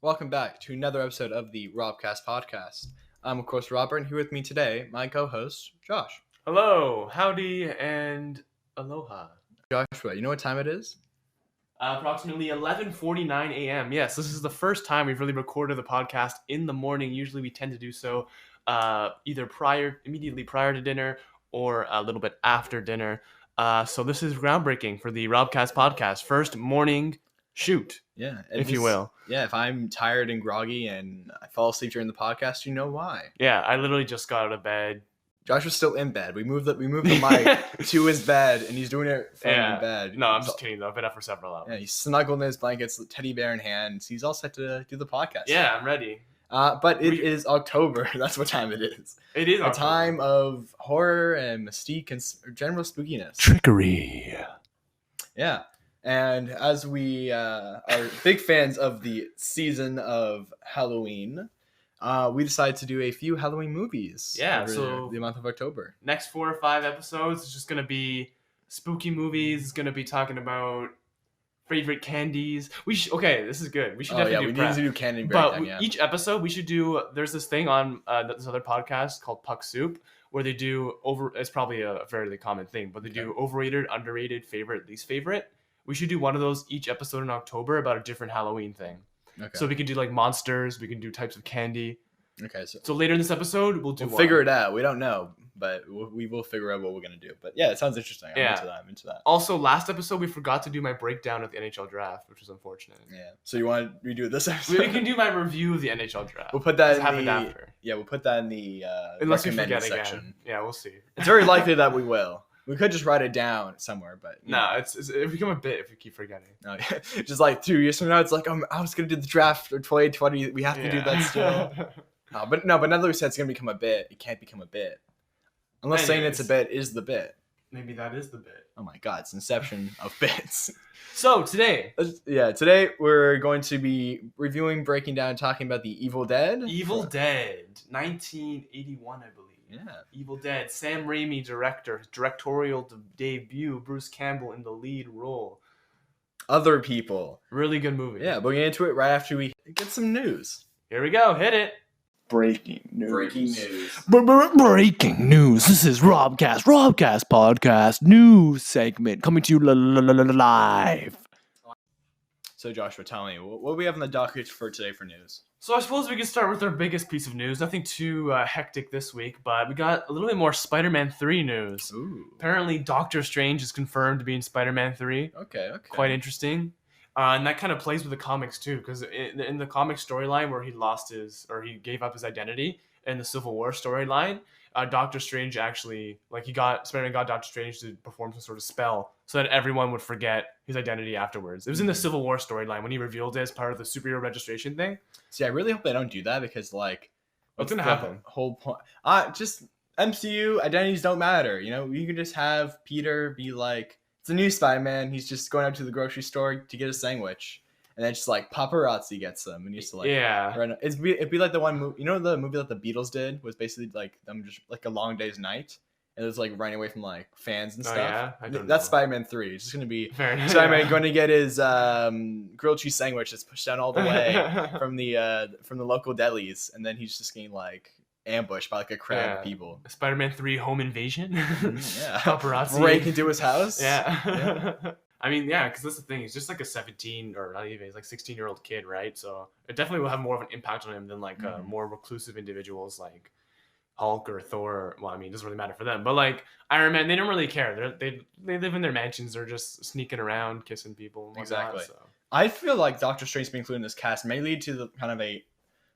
Welcome back to another episode of the RobCast Podcast. I'm, of course, Robert, and here with me today, my co-host, Josh. Hello, howdy, and aloha. Joshua, you know what time it is? Approximately 11:49 a.m. Yes, this is the first time we've really recorded the podcast in the morning. Usually we tend to do so either immediately prior to dinner or a little bit after dinner. So this is groundbreaking for the RobCast Podcast. First morning shoot, Yeah. if you will. Yeah, if I'm tired and groggy and I fall asleep during the podcast, you know why. Yeah, I literally just got out of bed. Josh was still in bed. We moved the mic to his bed, and he's doing it from in bed. No, I'm just kidding, though. I've been up for several hours. Yeah, he's snuggled in his blankets, teddy bear in hand. He's all set to do the podcast. Yeah, I'm ready. But it is October. That's what time it is. It is a time of horror and mystique and general spookiness. Trickery. Yeah. And as we are big fans of the season of Halloween, we decided to do a few Halloween movies. Yeah, over so the month of October. Next 4 or 5 episodes is just gonna be spooky movies. It's gonna be talking about favorite candies. Okay, this is good. We should definitely need to do candy breakdown. breakdown. Each episode we should do. There's this thing on this other podcast called Puck Soup where they do It's probably a fairly common thing, but they do overrated, underrated, favorite, least favorite. We should do one of those each episode in October about a different Halloween thing. Okay. So we can do like monsters. We can do types of candy. Okay. So later in this episode, we'll figure it out. We don't know, but we will figure out what we're gonna do. But yeah, it sounds interesting. I'm into that. Also, last episode we forgot to do my breakdown of the NHL draft, which was unfortunate. Yeah. So you want to redo this episode? We can do my review of the NHL draft. We'll put that after. Yeah, we'll put that in the unless we forget section. Again. Yeah, we'll see. It's very likely that we will. We could just write it down somewhere, but it become a bit if we keep forgetting. No, just like 2 years from now, it's like I was gonna do the draft for 2020. We have to do that still. But now that we said it's gonna become a bit, it can't become a bit unless saying it's a bit is the bit. Maybe that is the bit. Oh my god, it's inception of bits. So today we're going to be reviewing, breaking down, talking about the Evil Dead. Evil Dead, 1981, I believe. Yeah. Evil Dead, Sam Raimi directorial debut, Bruce Campbell in the lead role. Other people. Really good movie. Yeah, but we'll get into it right after we get some news. Here we go, hit it. Breaking news. Breaking news. This is RobCast Podcast news segment coming to you live. So Joshua, tell me, what do we have on the docket for today for news? So I suppose we can start with our biggest piece of news. Nothing too hectic this week, but we got a little bit more Spider-Man 3 news. Ooh. Apparently, Doctor Strange is confirmed to be in Spider-Man 3. Okay. Quite interesting. And that kind of plays with the comics too, because in the comic storyline where he gave up his identity in the Civil War storyline, Doctor Strange actually, Spider-Man got Doctor Strange to perform some sort of spell so that everyone would forget his identity afterwards. It was in the Civil War storyline when he revealed it as part of the superhero registration thing. See, I really hope they don't do that because, what's gonna happen? Whole point, just MCU identities don't matter. You know, you can just have Peter be like, it's a new Spider-Man. He's just going out to the grocery store to get a sandwich. And then just paparazzi gets them, and used to it'd be like the one movie, the movie that the Beatles did was basically like them just like a long day's night, and it was like running away from fans and stuff. Yeah, I don't know. That's Spider-Man 3. It's just gonna be Spider-Man going to get his grilled cheese sandwich that's pushed down all the way from the local delis, and then he's just getting ambushed by a crowd of people. Spider-Man 3 Home Invasion. Yeah, paparazzi break into his house. Yeah. I mean, yeah, because that's the thing. He's just like a 17 or not even. He's like 16-year-old kid, right? So it definitely will have more of an impact on him than more reclusive individuals like Hulk or Thor. Well, I mean, it doesn't really matter for them. But Iron Man, they don't really care. They live in their mansions. They're just sneaking around, kissing people. And whatnot, exactly. So. I feel like Doctor Strange being included in this cast may lead to the kind of a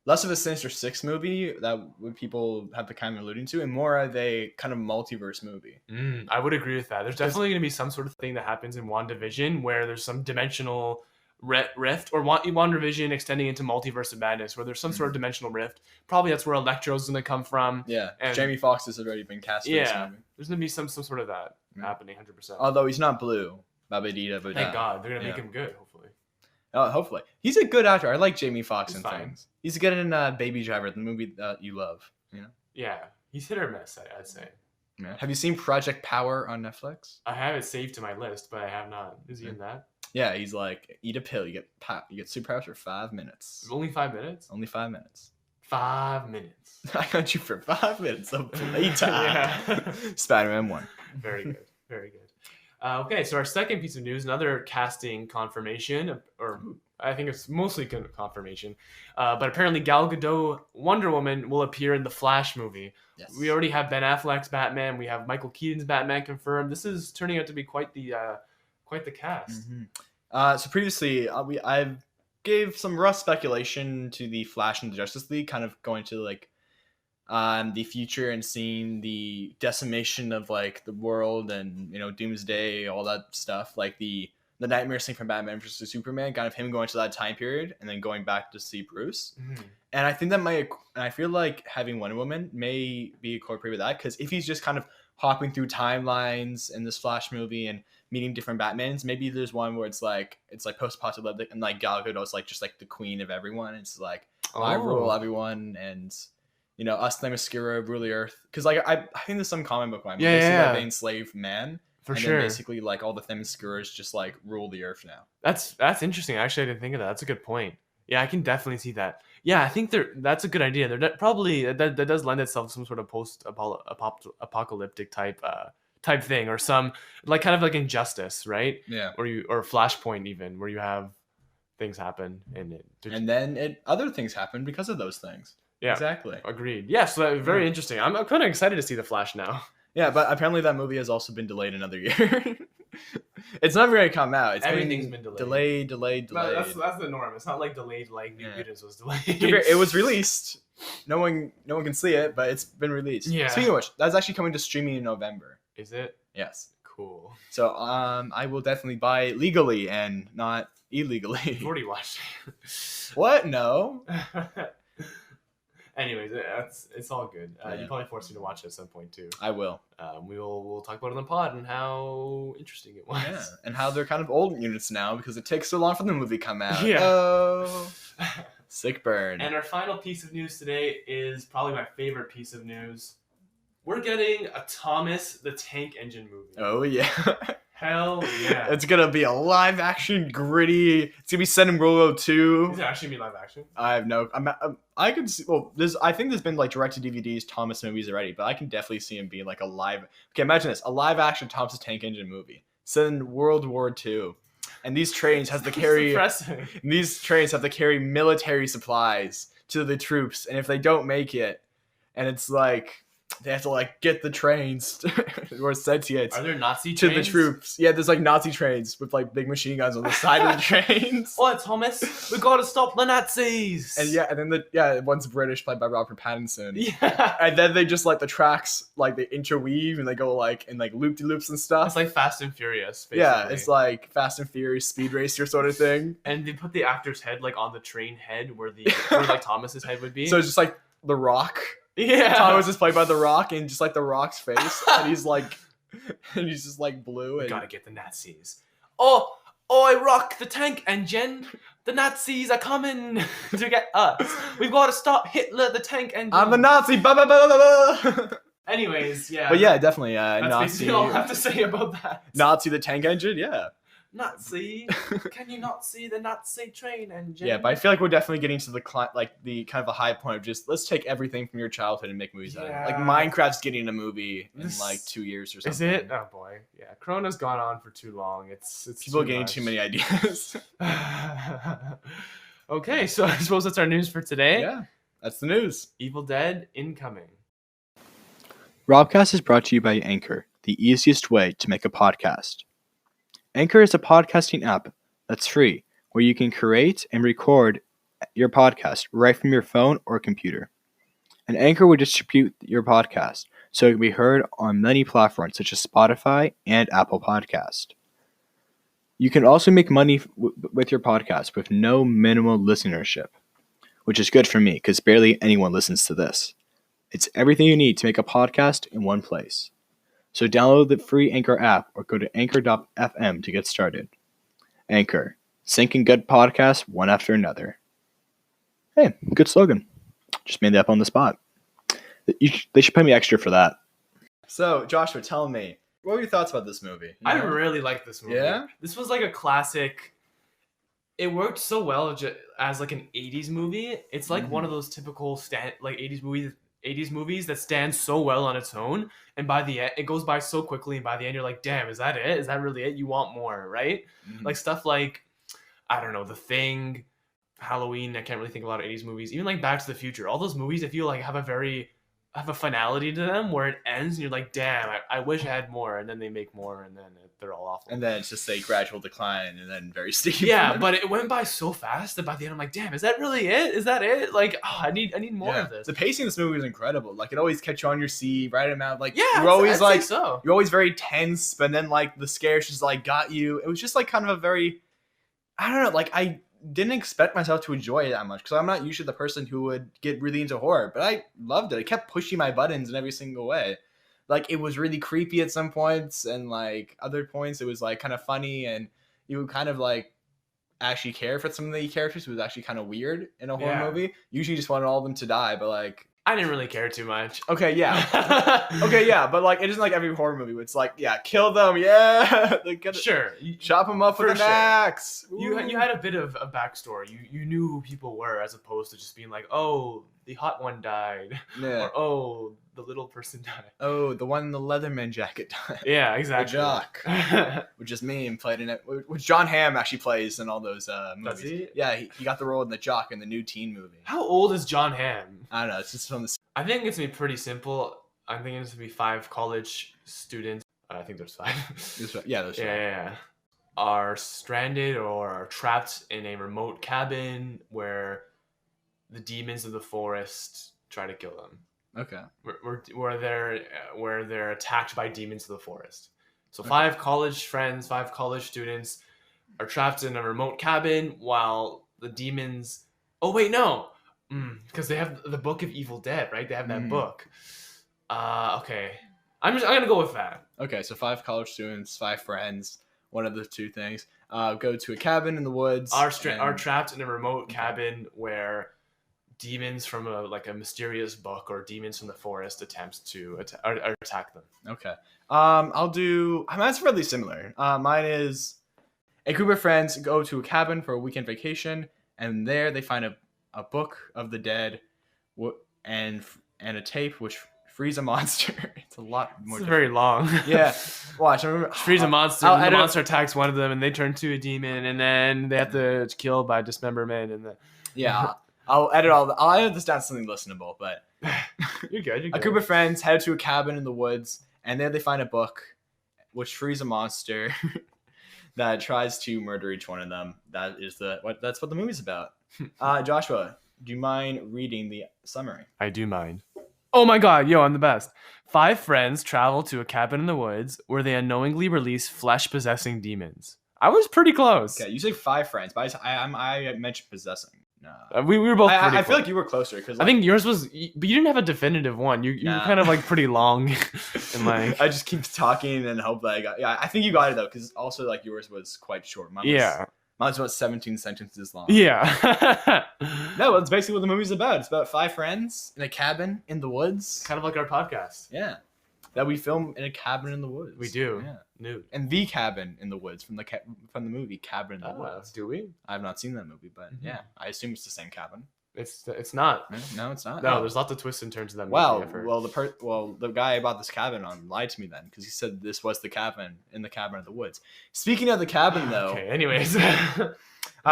less of a Sinister Six movie that people have been kind of alluding to, and more of a kind of multiverse movie. I would agree with that. There's definitely going to be some sort of thing that happens in WandaVision where there's some dimensional rift, or WandaVision extending into Multiverse of Madness, where there's some sort of dimensional rift. Probably that's where Electro's going to come from. Yeah, and Jamie Foxx has already been cast. Yeah, there's going to be some sort of that happening, 100%. Although he's not blue. Thank God, they're going to make him good, hopefully. Hopefully. He's a good actor. I like Jamie Foxx in fine. things. He's good in Baby Driver, the movie that you love. Yeah, he's hit or miss, I'd say. Yeah. Have you seen Project Power on Netflix? I have it saved to my list, but I have not. Is he in that? Yeah, he's like, eat a pill, you get superpowers for 5 minutes. Only 5 minutes? Only 5 minutes. 5 minutes. I got you for 5 minutes of playtime. Yeah. Spider-Man 1. Very good. Very good. Okay, so our second piece of news, another casting confirmation, or I think it's mostly confirmation, but apparently Gal Gadot Wonder Woman will appear in the Flash movie. Yes. We already have Ben Affleck's Batman. We have Michael Keaton's Batman confirmed. This is turning out to be quite the cast. Mm-hmm. So previously, I gave some rough speculation to the Flash and the Justice League, kind of going to like the future and seeing the decimation of like the world and Doomsday, all that stuff, like the nightmare scene from Batman vs Superman, kind of him going to that time period and then going back to see Bruce. Mm-hmm. And I think I feel like having Wonder Woman may be incorporated with that, because if he's just kind of hopping through timelines in this Flash movie and meeting different Batmans, maybe there's one where it's like post-apocalyptic and like Gal Gadot's like just like the queen of everyone. It's like I rule everyone, and us Themyscira rule the earth. Because like I think there's some comic book line where basically they enslave man. For and sure. Then basically like all the Themysciras just like rule the earth now. That's interesting. Actually, I didn't think of that. That's a good point. Yeah, I can definitely see that. Yeah, I think that's a good idea. Probably that does lend itself to some sort of post-apocalyptic type thing, or some like kind of like Injustice, right? Yeah. Or Flashpoint even, where you have things happen and then other things happen because of those things. Yeah, exactly. Agreed. Yeah, so that's very interesting. I'm kind of excited to see the Flash now. Yeah, but apparently that movie has also been delayed another year. It's never going to come out. Everything's been delayed. Delayed. No, that's the norm. It's not like delayed like New Mutants was delayed. It was released. No one can see it, but it's been released. Yeah. Speaking of which, that's actually coming to streaming in November. Is it? Yes. Cool. So I will definitely buy it legally and not illegally. You've already watched it. What? No. Anyways, it's all good. You probably forced me to watch it at some point too. I will. We'll talk about it on the pod and how interesting it was. Yeah, and how they're kind of old units now because it takes so long for the movie to come out. Yeah. Oh, sick burn. And our final piece of news today is probably my favorite piece of news. We're getting a Thomas the Tank Engine movie. Oh yeah. Hell yeah. It's gonna be a live action gritty. It's gonna be set in World War II. Is it actually gonna be live action? I have no. I could see. Well, I think there's been like direct to DVDs Thomas movies already, but I can definitely see him being like a live. Okay, imagine this: a live action Thomas the Tank Engine movie set in World War II, and these trains have to carry. These trains have to carry military supplies to the troops, and if they don't make it, and it's like. They have to like get the trains or sentient. Are there Nazi to trains? The troops? Yeah, there's like Nazi trains with like big machine guns on the side of the trains. What, Thomas? We gotta stop the Nazis. And then one's British, played by Robert Pattinson. Yeah. And then they just like the tracks like they interweave and they go like in like loop de loops and stuff. It's like Fast and Furious. Basically. Yeah, it's like Fast and Furious Speed Racer sort of thing. And they put the actor's head like on the train head where like Thomas's head would be. So it's just like The Rock. Yeah, Thomas is played by The Rock, and just like The Rock's face, and he's just like blue. And we gotta get the Nazis. Oh, I rock the tank engine. The Nazis are coming to get us. We've got to stop Hitler, the tank engine. I'm the Nazi. Blah, blah, blah, blah, blah. Anyways, yeah. But yeah, definitely. That's Nazi. basically all I have to say about that. Nazi the tank engine, yeah. Nazi, can you not see the Nazi train engine? Yeah, but I feel like we're definitely getting to the kind of a high point of just let's take everything from your childhood and make movies out of it. Like Minecraft's getting a movie in like 2 years or something. Is it? Oh boy, yeah. Corona's gone on for too long. It's people getting too many ideas. Okay, so I suppose that's our news for today. Yeah, that's the news. Evil Dead incoming. RobCast is brought to you by Anchor, the easiest way to make a podcast. Anchor is a podcasting app that's free, where you can create and record your podcast right from your phone or computer. And Anchor will distribute your podcast so it can be heard on many platforms such as Spotify and Apple Podcast. You can also make money with your podcast with no minimal listenership, which is good for me because barely anyone listens to this. It's everything you need to make a podcast in one place. So download the free Anchor app or go to anchor.fm to get started. Anchor, syncing good podcasts one after another. Hey, good slogan. Just made that up on the spot. They should pay me extra for that. So, Joshua, tell me, What were your thoughts about this movie? You I know? really like this movie. Yeah? This was like a classic. It worked so well as like an 80s movie. It's like one of those typical 80s movies that stands so well on its own, and by the end it goes by so quickly, and by the end you're like, damn, is that it? Is that really it? You want more, right? Like stuff like, I don't know, The Thing, Halloween. I can't really think of a lot of 80s movies. Even like Back to the Future. All those movies I feel like have a finality to them where it ends and you're like, damn, I wish I had more, and then they make more, and then they're all awful. And then it's just a gradual decline, and then very steep. Yeah, but it went by so fast that by the end I'm like, damn, is that really it? Is that it? Like, I need more of this. The pacing of this movie was incredible. Like, it always kept you on your seat, right amount. Like, Yeah, you're always I'd say so. you're always very tense, but then like the scares just like got you. It was just like kind of a very, I don't know, like I didn't expect myself to enjoy it that much because I'm not usually the person who would get really into horror, but I loved it. It kept pushing my buttons in every single way. Like, it was really creepy at some points, and like other points it was like kind of funny, and you would kind of like actually care for some of the characters. It was actually kind of weird in a horror movie. Usually you just wanted all of them to die, but like, I didn't really care too much. okay, yeah. Okay, yeah, but like, it isn't like every horror movie. It's like, yeah, kill them, yeah. Like, Sure. chop them up with an axe. You had a bit of a backstory. You knew who people were, as opposed to just being like, oh, the hot one died. Yeah. Or, oh, the little person died. Oh, the one in the Leatherman jacket died. Yeah, The exactly. Jock, which is me, and played in it, which John Hamm actually plays in all those movies. Does he? Yeah, he got the role in the Jock in the new teen movie. How old is John Hamm? I don't know. It's just from the. I think it's gonna be pretty simple. I think it's gonna be 5 college students. I think there's 5. Yeah, those. Yeah. Are stranded or are trapped in a remote cabin where the demons of the forest try to kill them. Okay. Where they're attacked by demons of the forest. So 5 college friends, 5 college students are trapped in a remote cabin while the demons. Oh wait, no, because they have the Book of Evil Dead, right? They have that book. Okay, I'm gonna go with that. Okay, so 5 college students, 5 friends, one of the 2 things. Go to a cabin in the woods. Are trapped in a remote cabin where demons from a mysterious book or demons from the forest attempts to attack them. Okay. Mine's fairly similar. Mine is a group of friends go to a cabin for a weekend vacation, and there they find a book of the dead, and a tape which frees a monster. It's a lot more. It's very long. Yeah. Watch. I remember. Frees a monster. The monster attacks one of them, and they turn to a demon, and then they have to kill by dismemberment. And Yeah. I'll edit this down to something listenable, but you're good. A group of friends head to a cabin in the woods, and there they find a book which frees a monster that tries to murder each one of them. That's what the movie's about. Joshua, do you mind reading the summary? I do mind. Oh my god, yo, I'm the best. 5 friends travel to a cabin in the woods where they unknowingly release flesh-possessing demons. I was pretty close. Okay, you say 5 friends, but I mentioned possessing. No. We were both pretty I close. feel like you were closer because I think yours was, but you didn't have a definitive one. You were kind of like pretty long, and like I just keep talking and hope that I got. Yeah, I think you got it though, because also like yours was quite short. Mine's about 17 sentences long. Yeah. No, it's basically what the movie's about. It's about 5 friends in a cabin in the woods. Kind of like our podcast. Yeah, that we film in a cabin in the woods. We do. Yeah. Nude. And the cabin in the woods from the movie Cabin in the Woods. Do we? I have not seen that movie, but yeah, I assume it's the same cabin. It's not. No, it's not. No, there's lots of twists and turns to that movie. Well, the guy I bought this cabin on lied to me then because he said this was the cabin in the Cabin in the Woods. Speaking of the cabin, though. Okay. Anyways.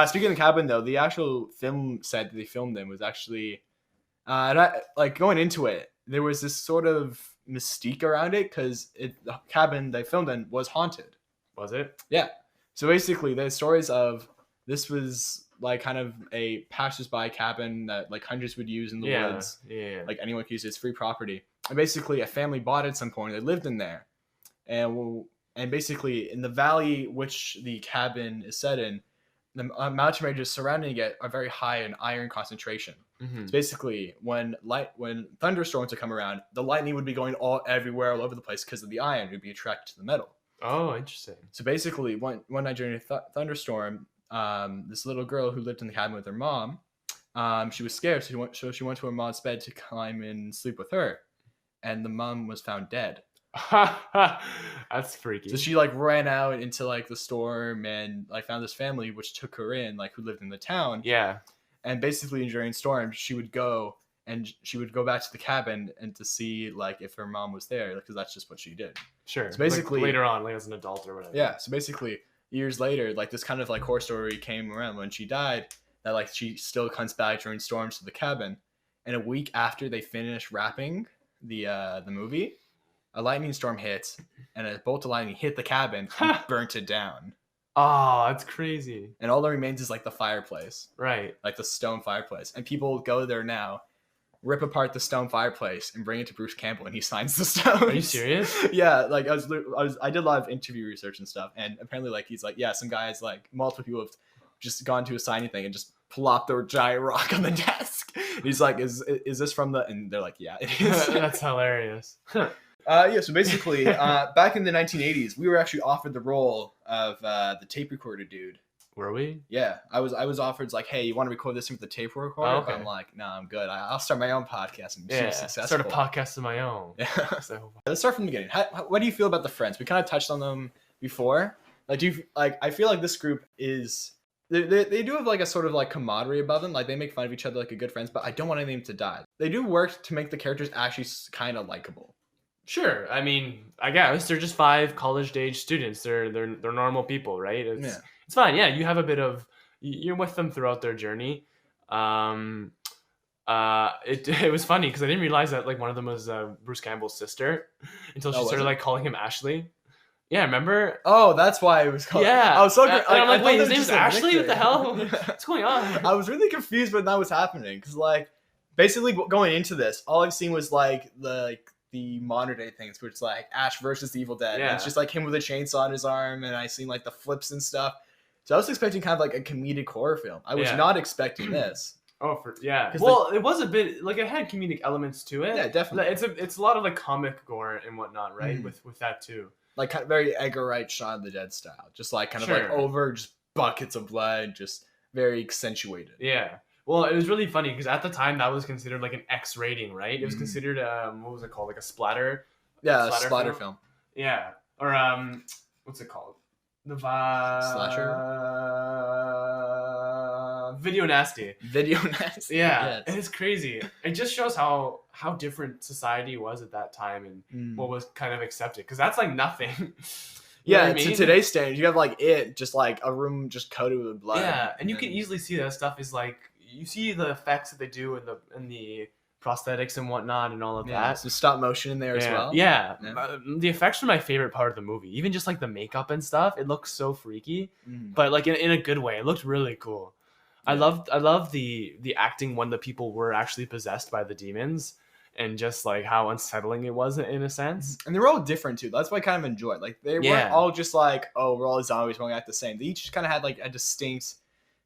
Speaking of the cabin, though, the actual film set that they filmed in was actually, going into it, there was this sort of mystique around it because the cabin they filmed in was haunted. Was it? Yeah. So basically, there's stories of this was like kind of a passersby cabin that like hunters would use in the woods. Yeah. Like anyone could use it. It's free property. And basically, a family bought it at some point. They lived in there, and basically in the valley which the cabin is set in, the mountain ranges surrounding it are very high in iron concentration. Mm-hmm. So basically, when thunderstorms would come around, the lightning would be going everywhere, all over the place because of the iron would be attracted to the metal. Oh, interesting. So basically, one night during a thunderstorm, this little girl who lived in the cabin with her mom, she was scared, so she went to her mom's bed to climb and sleep with her, and the mom was found dead. That's freaky. So she like ran out into like the storm and like found this family which took her in, like who lived in the town. Yeah. And basically during storms she would go back to the cabin and to see like if her mom was there, because that's just what she did. Sure. So basically like later on, like as an adult or whatever. Yeah. So basically years later, like this kind of like horror story came around when she died, that like she still comes back during storms to the cabin. And a week after they finished wrapping the movie, a lightning storm hit, and a bolt of lightning hit the cabin and burnt it down. Oh, that's crazy. And all that remains is like the fireplace, Right. like the stone fireplace. And people go there now, rip apart the stone fireplace, and bring it to Bruce Campbell, and he signs the stones. Are you serious? Yeah, like I did a lot of interview research and stuff, and apparently like he's like, yeah, some guys, like multiple people have just gone to a signing thing and just plopped a giant rock on the desk. And he's like, is this from the? And they're like, yeah, it is. That's hilarious. Yeah, so basically, back in the 1980s, we were actually offered the role of the tape recorder dude. Were we? Yeah, I was offered, it's like, hey, you want to record this with the tape recorder? Oh, okay. I'm like, no, I'm good. I'll start my own podcast and be successful. Start a podcast of my own. Yeah. So, Let's start from the beginning. What do you feel about the friends? We kind of touched on them before. Like, do you like? I feel like this group is they do have like a sort of like camaraderie about them. Like they make fun of each other like a good friends, but I don't want anything to die. They do work to make the characters actually kind of likable. sure. I mean, I guess they're just 5 college-age students. They're normal people, right? It's fine. Yeah, you have a bit of you're with them throughout their journey. It was funny because I didn't realize that like one of them was Bruce Campbell's sister until she started like calling him Ashley. Yeah, remember? Oh, that's why it was called. Yeah. I was so. And I'm like, wait, his name's just a Ashley? What the nickname. hell? What's going on? I was really confused when that was happening because, like, basically going into this, all I've seen was like the modern day things, which is like Ash versus the Evil Dead. Yeah. And it's just like him with a chainsaw on his arm, and I seen like the flips and stuff. So I was expecting kind of like a comedic horror film. I was not expecting this. Oh, yeah. 'Cause Well, it was a bit like it had comedic elements to it. Yeah, definitely. It's a lot of like comic gore and whatnot, right? Mhm. With that too. Like kind of very Edgar Wright Shaun of the Dead style, just like kind of like over, just buckets of blood, just very accentuated. Yeah. Well, it was really funny because at the time that was considered like an X rating, right? It was considered what was it called, like a splatter? Yeah, a splatter film. Yeah, or what's it called? The Slasher. Video nasty. Video nasty. Yeah, Yes. and it's crazy. It just shows how different society was at that time and what was kind of accepted. Because that's like nothing. You know Yeah, what I to mean? today's standards, you have like just like a room just coated with blood. Yeah, and you can easily see that stuff is like you see the effects that they do in the prosthetics and whatnot and all of that. So stop motion in there as well. Yeah, Yeah. The effects are my favorite part of the movie. Even just like the makeup and stuff, it looks so freaky, Mm. but like in a good way. It looked really cool. Yeah. I love the acting when the people were actually possessed by the demons, and just like how unsettling it was in a sense. And they were all different too. That's what I kind of enjoyed. Like they weren't all just like, oh, we're all zombies, we're all act the same. They each kind of had like a distinct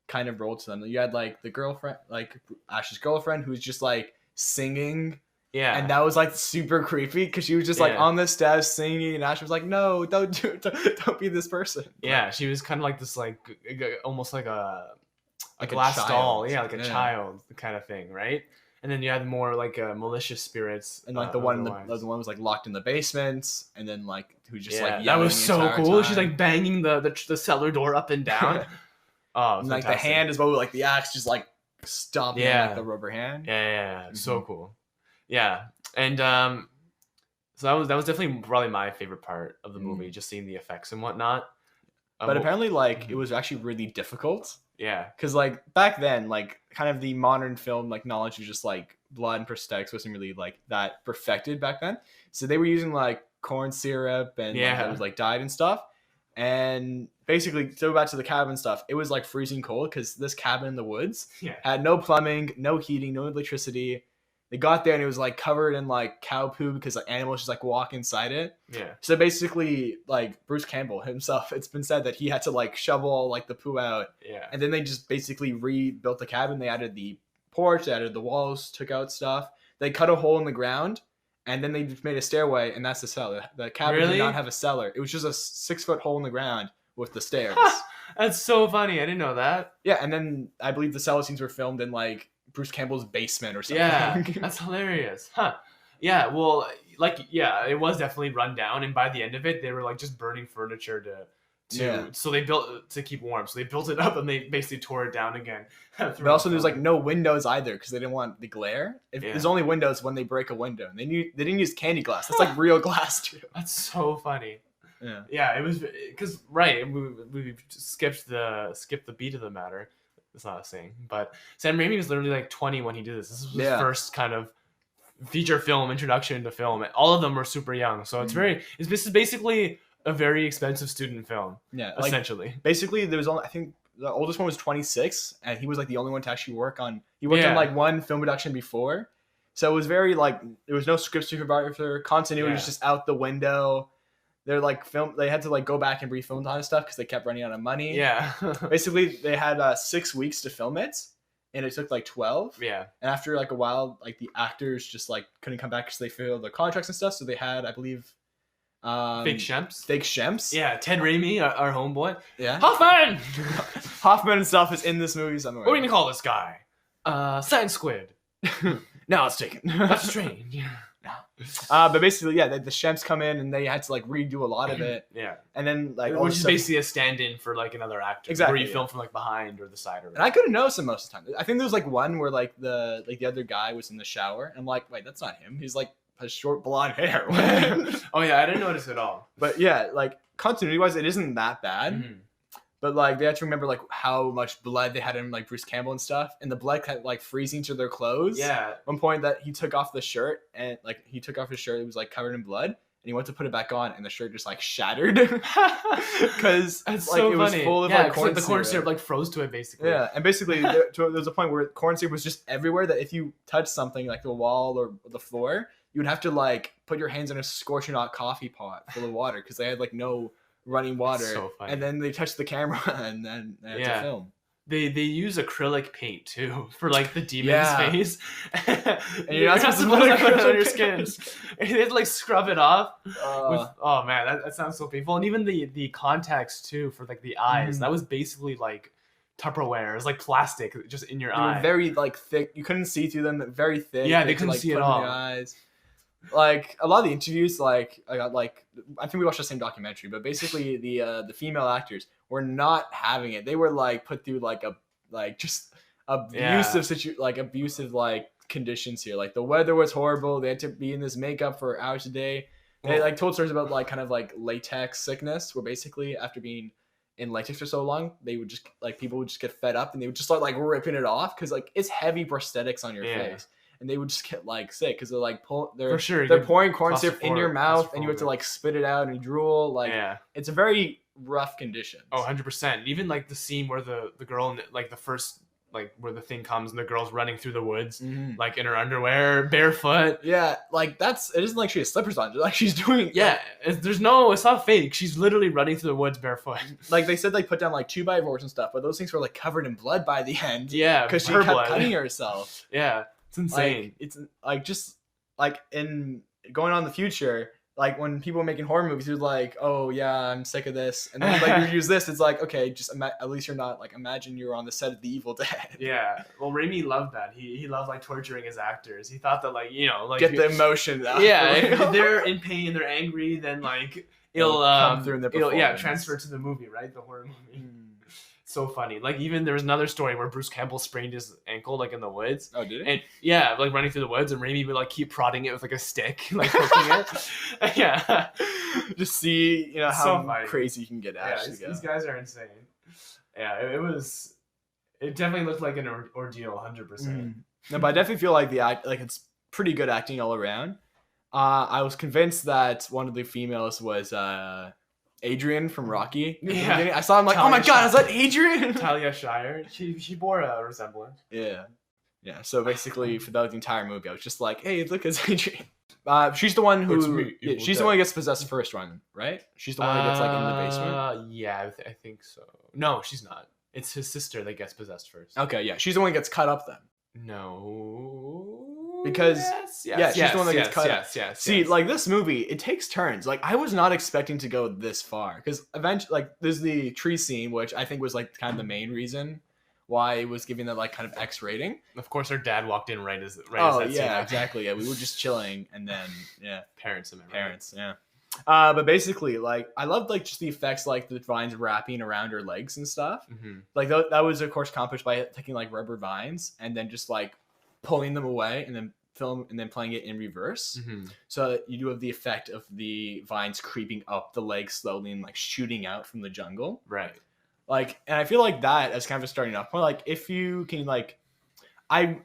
kind of role to them. You had like the girlfriend, like Ash's girlfriend, who's just like singing. Yeah, And that was like super creepy because she was just like Yeah. on the steps singing, and Ash was like, "No, don't do it. Don't be this person." yeah, she was kind of like this, like almost like a Like a glass doll, child. yeah, like a Yeah. child kind of thing, right? And then you had more like malicious spirits, And like the one otherwise. the one was like locked in the basement, and then like who just Yeah, like that yelling was the so entire cool. She's time. like banging the cellar door up and down. Oh, And, like the fantastic. hand as well, like the axe just like stopping Yeah. like the rubber hand. Yeah, so Mhm. cool. Yeah, and so that was definitely probably my favorite part of the movie, just seeing the effects and whatnot. But apparently, like it was actually really difficult yeah, because like back then, like kind of the modern film like knowledge was just like blood and prosthetics wasn't really like that perfected back then. So they were using like corn syrup and like, Yeah. it was like dyed and stuff. And basically, to go back to the cabin stuff, it was like freezing cold because this cabin in the woods yeah, had no plumbing, no heating, no electricity. They got there and it was like covered in like cow poo because like animals just like walk inside it. yeah. So basically, like Bruce Campbell himself, it's been said that he had to like shovel like the poo out, Yeah. and then they just basically rebuilt the cabin. They added the porch, they added the walls, took out stuff. They cut a hole in the ground, and then they just made a stairway, and that's the cellar. The cabin Really? did not have a cellar. It was just a 6-foot hole in the ground with the stairs. That's so funny. I didn't know that. Yeah, and then I believe the cellar scenes were filmed in like Bruce Campbell's basement or something. Yeah, that's hilarious. Huh. Yeah, well, like, yeah, it was definitely run down, and by the end of it, they were like just burning furniture so they built to keep warm. So they built it up and they basically tore it down again. But also, there's like no windows either because they didn't want the glare. There's only windows when they break a window. And they didn't use candy glass. That's like real glass too. That's so funny. Yeah. Yeah, it was because we skipped the beat of the matter. It's not a saying, but Sam Raimi was literally like 20 when he did this. This was his first kind of feature film introduction to film. All of them were super young, so this is basically a very expensive student film. Yeah, essentially. Like, basically, there was only, I think the oldest one was 26, and he was like the only one to actually work on. He worked on like one film production before, so it was very like there was no script supervisor. Continuity was just out the window. They're like they had to like go back and refilm a ton of stuff because they kept running out of money. Yeah. Basically, they had 6 weeks to film it, and it took like 12. Yeah. And after like a while, like the actors just like couldn't come back because they failed the contracts and stuff. So they had, I believe, Fake Shemps. Fake Shemps. Yeah, Ted Raimi, our homeboy. Yeah. Hoffman! Hoffman himself is in this movie somewhere. What are we gonna call this guy? Science Squid. No, it's taken. That's strange. But basically, yeah, the Shemps come in and they had to like redo a lot of it. Yeah. And then like which is basically a stand-in for like another actor. Exactly. Where you film from like behind or the side or whatever. And I couldn't notice him most of the time. I think there was like one where like the other guy was in the shower and I'm like, wait, that's not him. He's like has short blonde hair. Oh yeah, I didn't notice at all. But yeah, like continuity wise, it isn't that bad. Mm-hmm. But like they had to remember like how much blood they had in like Bruce Campbell and stuff, and the blood kept like freezing to their clothes. Yeah. At one point that he took off the shirt and like he took off his shirt, it was like covered in blood, and he went to put it back on, and the shirt just like shattered because like so it was funny. full of like corn the corn syrup like froze to it basically. Yeah, and basically there was a point where corn syrup was just everywhere that if you touched something like the wall or the floor, you would have to like put your hands in a scorching hot coffee pot full of water because they had like no running water. So funny. And then they touched the camera and then they had to film. They use acrylic paint too for like the demon's face. And you're not supposed to put acrylic on your skin. And they had to like scrub it off. Oh man, that sounds so painful. And even the contacts too for like the eyes. That was basically like Tupperware. It was like plastic just in your eye. They were very like thick. You couldn't see through them. Very thick. Yeah, they couldn't see it all. Eyes. Like a lot of the interviews, like I got like I think we watched the same documentary, but basically the female actors were not having it. They were like put through like just abusive like conditions here. Like the weather was horrible. They had to be in this makeup for hours a day. They like told stories about like kind of like latex sickness, where basically after being in latex for so long, they would just like people would just get fed up and they would just start like ripping it off because like it's heavy prosthetics on your face. And they would just get like sick because they're like they're pouring corn syrup in your mouth and you have to like spit it out and drool. Like it's a very rough condition. Oh, 100%. Even like the scene where the girl like the first like where the thing comes and the girl's running through the woods like in her underwear barefoot. Yeah, like it isn't like she has slippers on. Like she's doing it's not fake. She's literally running through the woods barefoot. Like they said, like put down like 2x4s and stuff, but those things were like covered in blood by the end. Yeah, because she kept cutting herself. Yeah. It's insane. Like, it's like just like in going on in the future, like when people are making horror movies, you're like, oh yeah, I'm sick of this, and then like you use this, it's like okay, just at least you're not like imagine you're on the set of The Evil Dead. Yeah, well, Raimi loved that. He loved like torturing his actors. He thought that like like get the emotion out. Yeah, if they're in pain, they're angry, then like it'll come through in the performance. Transfer to the movie, right? The horror movie. So funny. Like even there was another story where Bruce Campbell sprained his ankle like in the woods. Oh, did he? And like running through the woods, and Raimi would like keep prodding it with like a stick, like poking it. Yeah, just see how crazy you can get. These guys are insane. Yeah, it definitely looked like an ordeal, 100%. No, but I definitely feel like it's pretty good acting all around. I was convinced that one of the females was Adrian from Rocky. Yeah, I saw him like, oh my god, is that Adrian? Talia Shire. She bore a resemblance. Yeah. So basically, for the entire movie, I was just like, hey, look, it's Adrian. She's the one who. She's the one who gets possessed first, right? She's the one who gets like in the basement. Yeah, I think so. No, she's not. It's his sister that gets possessed first. Okay, yeah, she's the one who gets cut up then. No. Because she's the one that gets cut. Yes. See, like this movie, it takes turns. Like I was not expecting to go this far because eventually, like there's the tree scene, which I think was like kind of the main reason why it was giving that like kind of X rating. Of course, her dad walked in right as that Oh scene yeah, happened. exactly. Yeah, we were just chilling, and then Parents. Yeah. But basically, like, I loved like just the effects, like the vines wrapping around her legs and stuff. Mm-hmm. Like that was of course accomplished by taking like rubber vines and then just like pulling them away and then playing it in reverse. Mm-hmm. So that you do have the effect of the vines creeping up the legs slowly and like shooting out from the jungle. Right. Like, and I feel like that as kind of a starting off point. Like, if you can like, I'm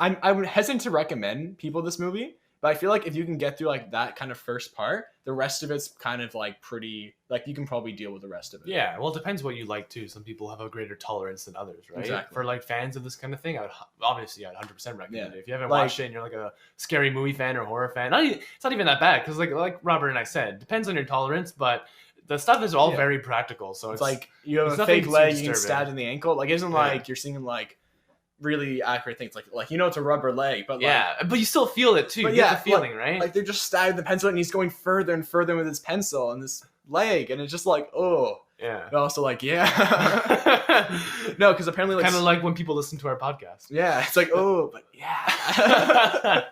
hesitant to recommend people this movie. But I feel like if you can get through like that kind of first part, the rest of it's kind of like pretty, like you can probably deal with the rest of it. Yeah, well, it depends what you like too. Some people have a greater tolerance than others, right? Exactly. For like fans of this kind of thing, I'd 100% recommend it. If you haven't Like- watched it and you're like a scary movie fan or horror fan, it's not even that bad because like Robert and I said, depends on your tolerance, but the stuff is all very practical. So It's like you have it's a nothing fake too leg, you get disturbing. stabbed in the ankle. Like, it isn't like you're seeing like really accurate things. Like you know it's a rubber leg, but like, but you still feel it too. But You yeah, get the feeling, right? like they're just stabbing the pencil and he's going further and further with his pencil and this leg, and it's just like, oh. yeah. But also like, yeah. No, because apparently like Kind of like when people listen to our podcast. yeah, it's like, oh, but yeah.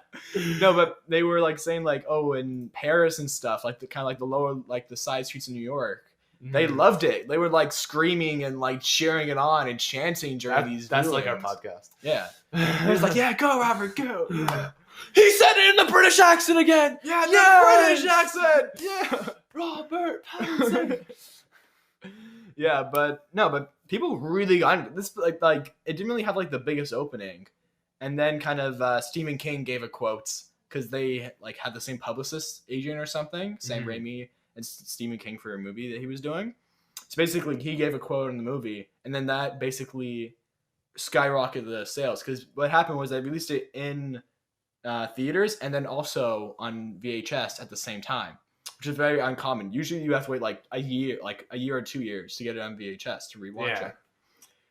No, but they were like saying like, oh, in Paris and stuff, like the kind of like the lower, like the side streets in New York, they Mhm. loved it. They were like screaming and like cheering it on and chanting during these. That's like our viewings. podcast. Yeah, he was like, yeah, go Robert, go. He said it in the British accent again. Yeah, the Yes! British accent. Yeah. Robert Pattinson. Yeah, but people really got into this. Like it didn't really have like the biggest opening, and then kind of Stephen King gave a quote because they like had the same publicist agent or something, Sam Mhm. Raimi and Stephen King for a movie that he was doing. So basically, he gave a quote in the movie, and then that basically skyrocketed the sales because what happened was they released it in theaters and then also on VHS at the same time, which is very uncommon. Usually you have to wait like a year or 2 years to get it on VHS to rewatch Yeah. it.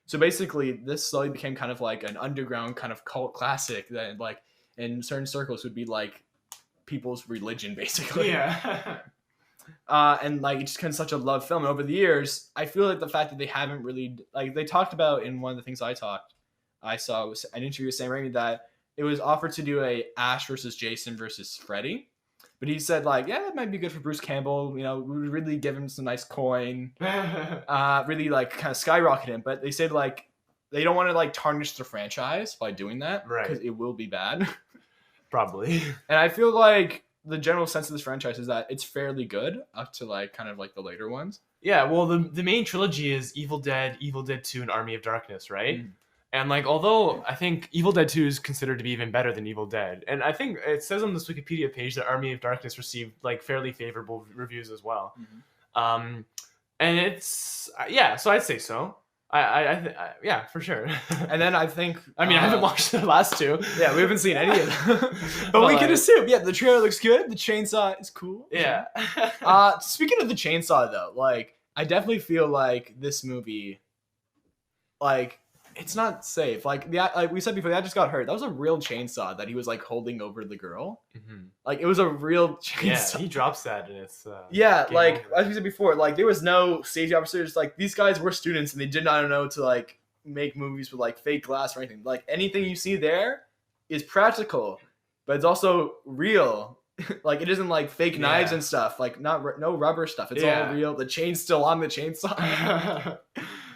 So basically this slowly became kind of like an underground kind of cult classic that like in certain circles would be like people's religion basically. Yeah. And like it's just kind of such a loved film. And over the years, I feel like the fact that they haven't really like they talked about in one of the things I saw was an interview with Sam Raimi that it was offered to do a Ash versus Jason versus Freddy, but he said like, yeah, that might be good for Bruce Campbell. You know, we would really give him some nice coin, really like kind of skyrocket him. But they said like they don't want to like tarnish the franchise by doing that, Right. Because it will be bad. Probably. And I feel like the general sense of this franchise is that it's fairly good up to like kind of like the later ones. Yeah, well, the main trilogy is Evil Dead 2, and Army of Darkness, right? Mm. And like, although I think Evil Dead 2 is considered to be even better than Evil Dead, and I think it says on this Wikipedia page that Army of Darkness received like fairly favorable reviews as well. Mhm. And it's yeah, so I'd say so. I yeah, for sure. And then I think I mean, I haven't watched the last two. Yeah, we haven't seen any of them. but But, we can like- assume, yeah, the trailer looks good. The chainsaw is cool. Yeah. Speaking of the chainsaw, though, like, I definitely feel like this movie, like, it's not safe. Like we said before, that just got hurt. That was a real chainsaw that he was, like, holding over the girl. Mhm. Like, it was a real Yeah, chainsaw. he drops that and it's Yeah, game like, over. as we said before, like, there was no safety officers. Like, these guys were students, and they did not know to, like, make movies with, like, fake glass or anything. Like, anything you see there is practical, but it's also real. Like, it isn't, like, fake knives Yeah. and stuff. Like, no rubber stuff. It's Yeah. all real. The chain's still on the chainsaw.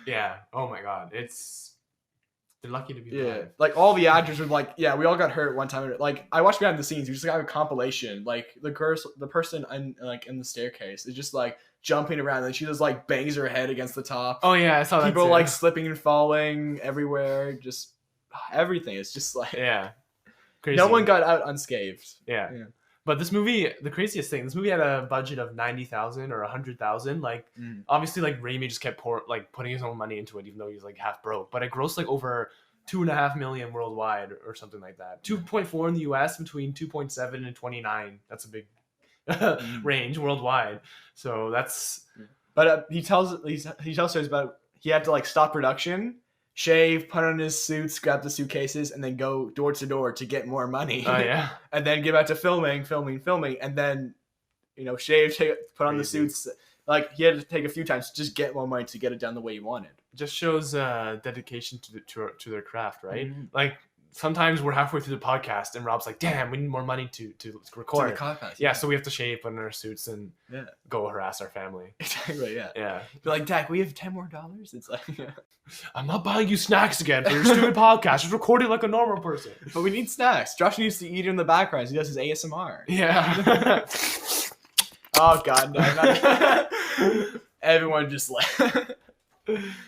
Yeah. Oh my god. They're lucky to be Yeah. alive. Like, all the actors were like, yeah, we all got hurt one time. Like, I watched behind the scenes. You just got a compilation. Like, the person in the staircase is just, like, jumping around, and she just, like, bangs her head against the top. Oh yeah, I saw that. People too. like slipping and falling everywhere. Just everything. It's just like Yeah. Crazy. no one got out unscathed. Yeah. Yeah. But this movie, the craziest thing, this movie had a budget of 90,000 or 100,000. Like, Mm. obviously, like Raimi just kept putting his own money into it, even though he was like half broke. But it grossed like over 2.5 million worldwide or something like that. 2.4 in the US, between 2.7 and 29. That's a big range worldwide. So that's But he tells stories about he had to like stop production, shave, put on his suits, grab the suitcases, and then go door to door to get more money. oh yeah. And then get back to filming, and then shave, put on the Crazy. suits. Like he had to take a few times to just get more money to get it done the way he wanted. just shows dedication to their craft, right? Mhm. Like sometimes we're halfway through the podcast and Rob's like, "Damn, we need more money to record." To the podcast, yeah, so we have to shape in our suits and yeah, go harass our family. exactly, yeah. Yeah, Be like, Dak, we have $10 more. It's like, I'm not buying you snacks again for your stupid podcast. Just record it like a normal person. but we need snacks. Josh needs to eat in the background. He does his ASMR. Yeah. Oh God, no! Not... Everyone just like.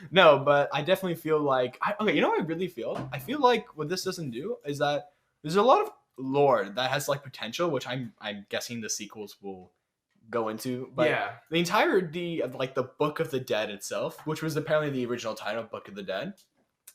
No, but I definitely feel like okay. You know what I really feel? I feel like what this doesn't do is that there's a lot of lore that has like potential, which I'm guessing the sequels will go into. But yeah. the entirety of like the Book of the Dead itself, which was apparently the original title, Book of the Dead,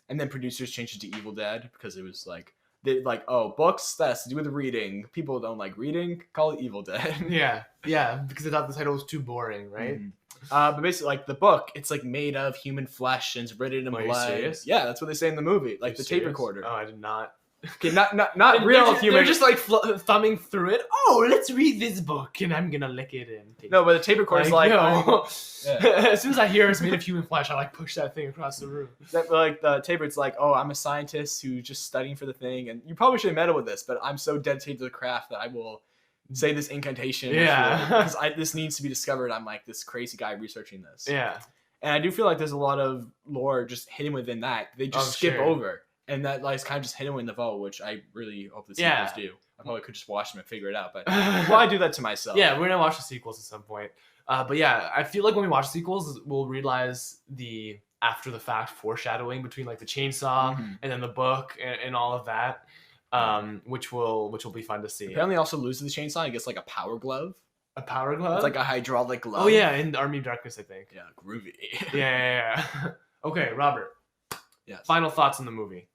and then producers changed it to Evil Dead because it was like they like, oh, books that has to do with reading. People don't like reading. Call it Evil Dead. Yeah, because I thought the title was too boring, right? Mhm. But basically, like the book, it's like made of human flesh and it's written in Are you blood. serious? Yeah, that's what they say in the movie. Like You the tape serious? recorder. Oh, I did not. Okay, not real human. They're just like thumbing through it. Oh, let's read this book, and I'm gonna lick it in. No, but the tape recorder's like, yo. yeah. As soon as I hear it's made of human flesh, I like push that thing across the room. that, like the tape, it's like, oh, I'm a scientist who's just studying for the thing, and you probably should have meddled with this, but I'm so dedicated to the craft that I will say this incantation. Yeah. because this needs to be discovered. I'm like this crazy guy researching this. Yeah. And I do feel like there's a lot of lore just hidden within that. They just skip sure. over. And that like is kind of just hidden in the vault, which I really hope the sequels do. I probably could just watch them and figure it out, but why do that to myself? Yeah, we're gonna watch the sequels at some point. But yeah, I feel like when we watch sequels, we'll realize the after the fact foreshadowing between like the chainsaw Mhm. and then the book and all of that, which will be fun to see. Apparently, also loses the chainsaw. I guess like a power glove. A power glove. It's like a hydraulic glove. Oh yeah, in Army of Darkness, I think. Yeah, groovy. Yeah. Okay, Robert. Yes. Final thoughts on the movie.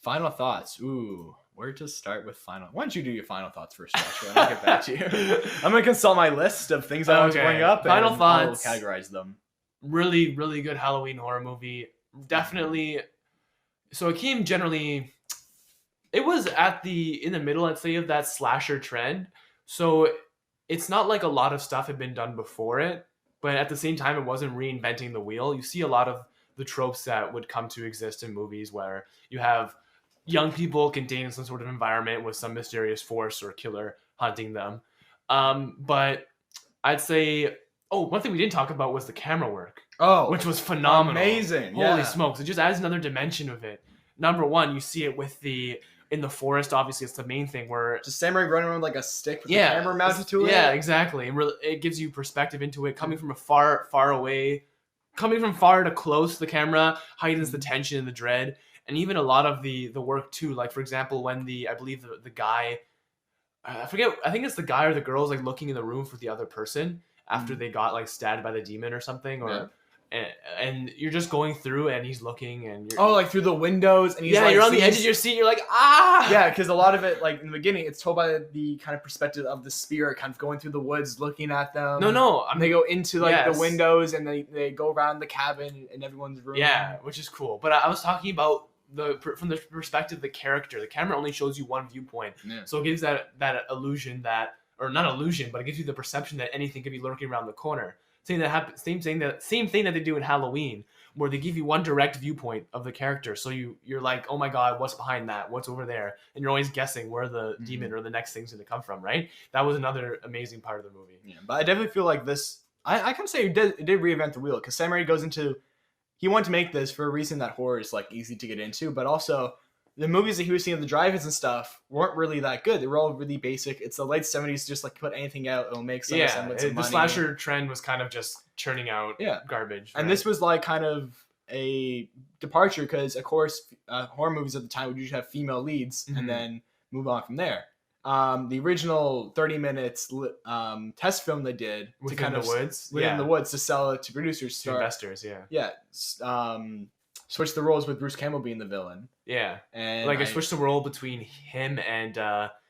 Final thoughts. Ooh, where to start with final? Why don't you do your final thoughts first, Joshua? And I'll get back to you. I'm gonna consult my list of things I want to Okay. bring up. Final and thoughts. I'll categorize them. Really, really good Halloween horror movie. Definitely. So it came generally. It was in the middle, I'd say, of that slasher trend. So it's not like a lot of stuff had been done before it, but at the same time, it wasn't reinventing the wheel. You see a lot of the tropes that would come to exist in movies where you have young people contained in some sort of environment with some mysterious force or killer hunting them. But I'd say, one thing we didn't talk about was the camera work, Which was phenomenal. Amazing. Holy yeah. smokes. It just adds another dimension of it. Number one, you see it in the forest. Obviously, it's the main thing where Just samurai running around with like a stick with the camera mounted to it. Yeah, exactly. And it gives you perspective into it. Coming from far away, coming from far to close to the camera heightens the tension and the dread. And even a lot of the work too. Like for example, when I believe the guy, I forget, I think it's the guy or the girl's like looking in the room for the other person after they got like stabbed by the demon or something, or and you're just going through and he's looking and you're like through the windows and he's like, you're on the edge of your seat. You're like, ah, yeah, because a lot of it, like in the beginning, it's told by the kind of perspective of the spirit, kind of going through the woods, looking at them. No, They go into like Yes. the windows and they go around the cabin in everyone's room. yeah, which is cool. But I was talking about from the perspective of the character. The camera only shows you one viewpoint, so it gives that illusion or not illusion, but it gives you the perception that anything could be lurking around the corner. Same thing that they do in Halloween, where they give you one direct viewpoint of the character. So you're like, oh my god, what's behind that? What's over there? And you're always guessing where the demon or the next thing's going to come from, right? That was another amazing part of the movie. Yeah, but I definitely feel like this. I can say it did reinvent the wheel because Sam Raimi goes into. He wanted to make this for a reason that horror is like easy to get into, but also the movies that he was seeing at the drive-ins and stuff weren't really that good. They were all really basic. It's the late 70s, just like put anything out, it'll make some semblance of the money. slasher trend was kind of just churning out garbage. And this was like kind of a departure because, of course, horror movies at the time would usually have female leads and then move on from there. The original 30 minutes test film they did within the woods to sell it to producers, to investors, switch the roles with Bruce Campbell being the villain. Yeah, and like I switched the role between him and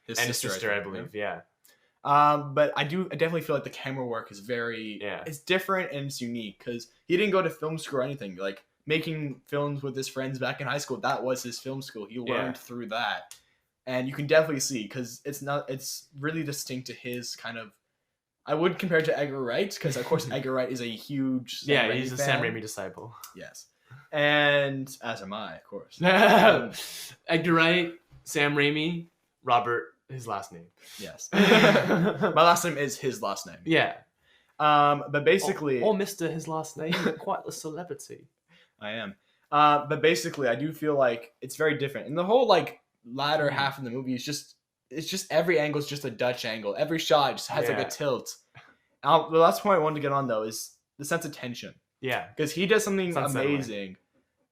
his sister, I believe. Yeah. But I definitely feel like the camera work is it's different and it's unique because he didn't go to film school or anything. Like making films with his friends back in high school, that was his film school. He learned through that, and you can definitely see because it's really distinct to his kind of. I would compare it to Edgar Wright because of course Edgar Wright is a huge he's a Sam Raimi disciple. Yes. And as am I, of course. Edgar Wright, Sam Raimi, Robert, his last name. Yes. My last name is his last name. Yeah. But basically... Or Mr. His last name, quite the celebrity. I am. But basically, I do feel like it's very different. And the whole, like, latter half of the movie is just... It's just every angle is just a Dutch angle. Every shot just has, like, a tilt. The last point I wanted to get on, though, is the sense of tension. Yeah. Because he does something amazing.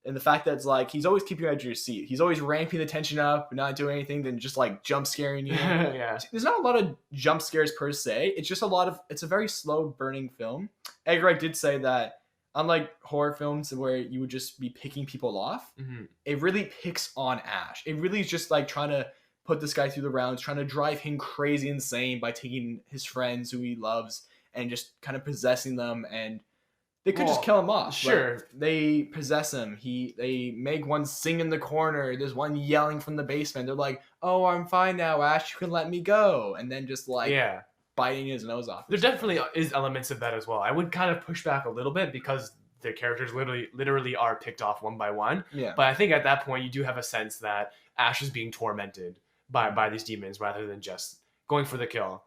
And the fact that it's like, he's always keeping you at your seat. He's always ramping the tension up, not doing anything, then just like jump scaring you. Yeah. There's not a lot of jump scares per se. It's just it's a very slow burning film. Edgar Wright did say that unlike horror films where you would just be picking people off, it really picks on Ash. It really is just like trying to put this guy through the rounds, trying to drive him crazy insane by taking his friends who he loves and just kind of possessing them, and they could just kill him off. Sure. They possess him. They make one sing in the corner. There's one yelling from the basement. They're like, "Oh, I'm fine now, Ash. You can let me go." And then just like biting his nose off. There definitely is elements of that as well. I would kind of push back a little bit because the characters literally are picked off one by one. Yeah. But I think at that point you do have a sense that Ash is being tormented by these demons rather than just going for the kill,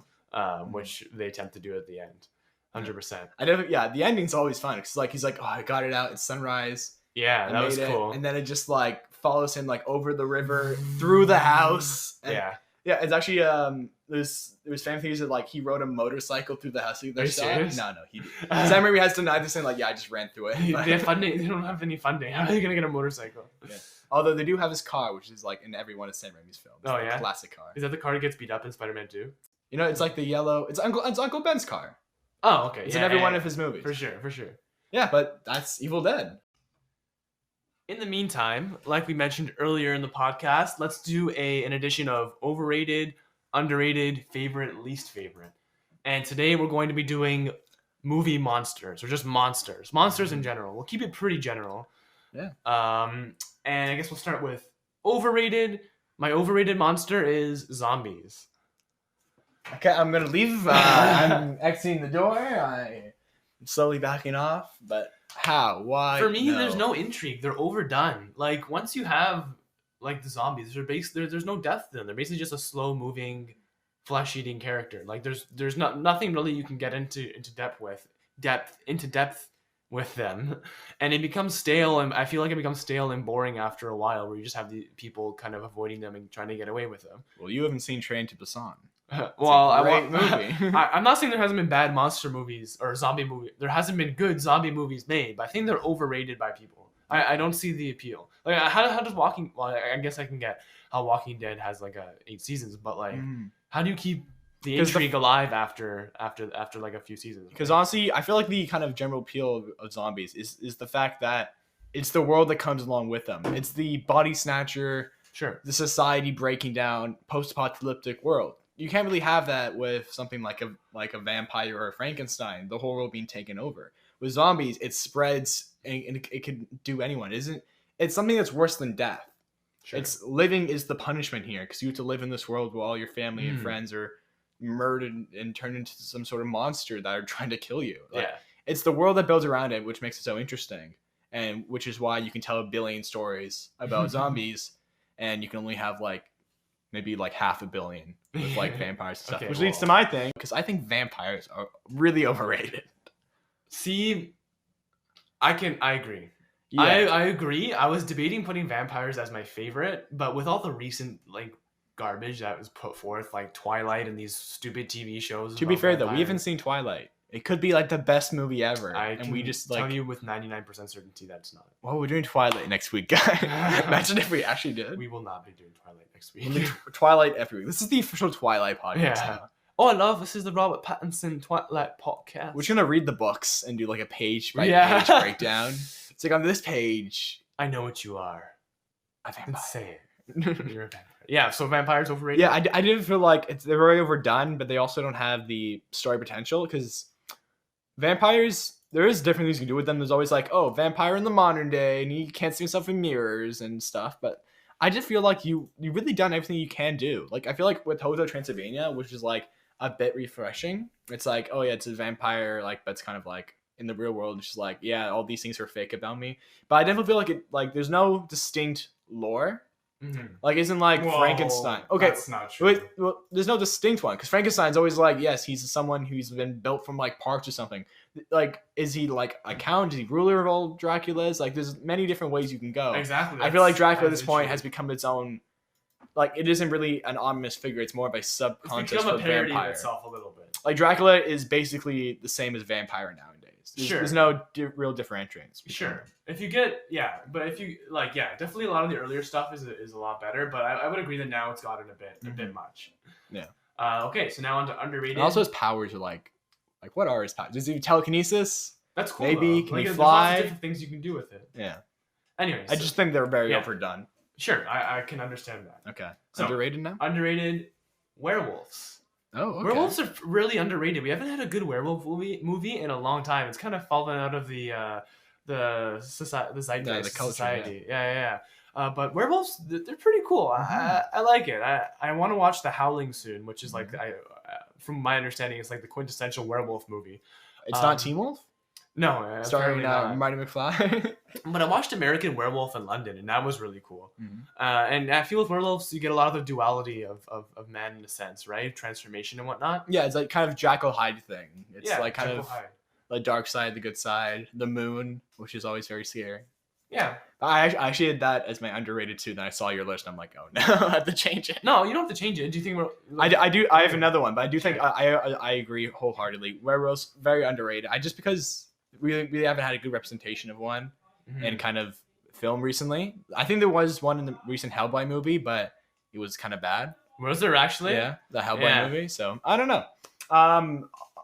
which they attempt to do at the end. 100%. The ending's always fun because he's like, "Oh, I got it out. It's sunrise." Yeah, that was cool. And then it just like follows him like over the river, through the house. And, yeah. It's actually there was fan theories that like he rode a motorcycle through the house. Are you serious? No, he did. Sam Raimi has denied this, saying like, "Yeah, I just ran through it." They have funding. They don't have any funding. How are they gonna get a motorcycle? Yeah. Although they do have his car, which is like in every one of Sam Raimi's films. Oh yeah, classic car. Is that the car that gets beat up in Spider-Man 2? You know, it's like the yellow. It's Uncle Ben's car. Oh, okay. It's in every one of his movies. For sure. Yeah, but that's Evil Dead. In the meantime, like we mentioned earlier in the podcast, let's do an edition of overrated, underrated, favorite, least favorite. And today we're going to be doing movie monsters, or just monsters. Monsters in general. We'll keep it pretty general. Yeah. And I guess we'll start with overrated. My overrated monster is zombies. Okay, I'm gonna leave. I'm exiting the door. I'm slowly backing off. But how? Why? For me, there's no intrigue. They're overdone. Like once you have like the zombies, there's no depth to them. They're basically just a slow moving, flesh eating character. Like there's nothing really you can get into depth with them, and it becomes stale. And I feel like it becomes stale and boring after a while, where you just have the people kind of avoiding them and trying to get away with them. Well, you haven't seen Train to Busan. Well, great movie. I'm not saying there hasn't been bad monster movies or zombie movies. There hasn't been good zombie movies made, but I think they're overrated by people. I don't see the appeal. Like how does Walking? Well, I guess I can get how Walking Dead has like 8 seasons, but like how do you keep the intrigue alive after like a few seasons? Because honestly, I feel like the kind of general appeal of zombies is the fact that it's the world that comes along with them. It's the body snatcher, the society breaking down, post-apocalyptic world. You can't really have that with something like a vampire or a Frankenstein, the whole world being taken over. With zombies, it spreads and it can do anyone. It's something that's worse than death. It's living is the punishment here because you have to live in this world where all your family and friends are murdered and turned into some sort of monster that are trying to kill you. It's the world that builds around it, which makes it so interesting, and which is why you can tell a billion stories about zombies, and you can only have maybe 500 million with vampires and stuff, which leads to my thing, because I think vampires are really overrated. See, I agree. Yeah. I agree. I was debating putting vampires as my favorite, but with all the recent garbage that was put forth, like Twilight and these stupid TV shows. To be fair though, we haven't seen Twilight. It could be the best movie ever, and we just tell you with 99% certainty that's not. Well, we're doing Twilight next week, guys. Imagine if we actually did. We will not be doing Twilight next week. Twilight every week. This is the official Twilight podcast. Yeah. Oh, this is the Robert Pattinson Twilight podcast. We're just gonna read the books and do a page by page breakdown. It's on this page. I know what you are. A vampire. Say it. You're a vampire. Yeah, so vampires overrated? Yeah, I didn't feel like they're very overdone, but they also don't have the story potential, because vampires, there is different things you can do with them. There's always vampire in the modern day, and you can't see yourself in mirrors and stuff, but I just feel like you really done everything you can do. I feel like with Hotel Transylvania, which is a bit refreshing, it's it's a vampire, but it's kind of in the real world. It's just like, yeah, all these things are fake about me. But I definitely feel like there's no distinct lore. Mm-hmm. Like, isn't like Whoa, Frankenstein. Okay, that's not true. well, there's no distinct one because Frankenstein's always like, yes, he's someone who's been built from like parts or something. Like, is he like a count? Is he ruler of all Draculas? Like, there's many different ways you can go. Exactly. I feel like Dracula at this point has become its own. Like, it isn't really an ominous figure. It's more of a subconscious It's become a parody vampire. of itself a little bit. Like, Dracula is basically the same as vampire nowadays. There's no real differentiations. Sure. If you get, definitely a lot of the earlier stuff is a lot better, but I would agree that now it's gotten a bit much. Yeah. Okay, so now on to underrated. And also his powers are like what are his powers? Does he do telekinesis? That's cool. Maybe though. can he there's fly? lots of different things you can do with it. Yeah. Anyways, I just think they're very overdone. Sure, I can understand that. Okay. So, underrated now? Underrated werewolves. Oh, okay. Werewolves are really underrated. We haven't had a good werewolf movie in a long time. It's kind of fallen out of the zeitgeist, the culture, society. Yeah. But werewolves, they're pretty cool. I like it. I want to watch The Howling soon, which is like, from my understanding, it's like the quintessential werewolf movie. It's not Teen Wolf? No, starring Marty McFly. But I watched American Werewolf in London, and that was really cool. Mm-hmm. And I feel with werewolves, you get a lot of the duality of man in a sense, right? Transformation and whatnot. Yeah, it's like kind of Jekyll Hyde thing. It's like kind Jekyll of Hyde. the dark side, the good side, the moon, which is always very scary. Yeah. I actually had that as my underrated too. Then I saw your list, and I'm like, oh no, I have to change it. No, you don't have to change it. Do you think I do. I have another one, but I do think I agree wholeheartedly. Werewolves very underrated. Just because we haven't had a good representation of one in kind of film recently. I think there was one in the recent Hellboy movie, but it was kind of bad. Was there actually? Yeah, the Hellboy movie. So I don't know.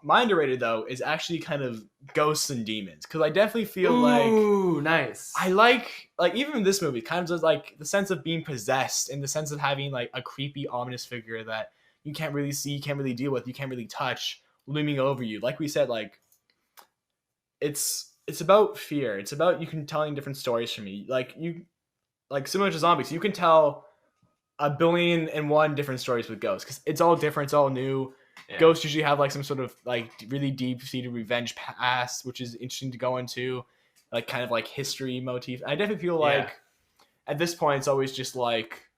My underrated though is actually kind of ghosts and demons because I definitely feel Ooh, nice. I like even in this movie kind of just like the sense of being possessed in the sense of having like a creepy ominous figure that you can't really see, you can't really deal with, you can't really touch looming over you. Like we said, like it's about fear. It's about you can telling different stories from me. Like similar to zombies, you can tell 1,000,000,001 different stories with ghosts because it's all different, it's all new. Yeah. Ghosts usually have like some sort of like really deep-seated revenge past, which is interesting to go into, like kind of like history motif. I definitely feel like at this point it's always just like,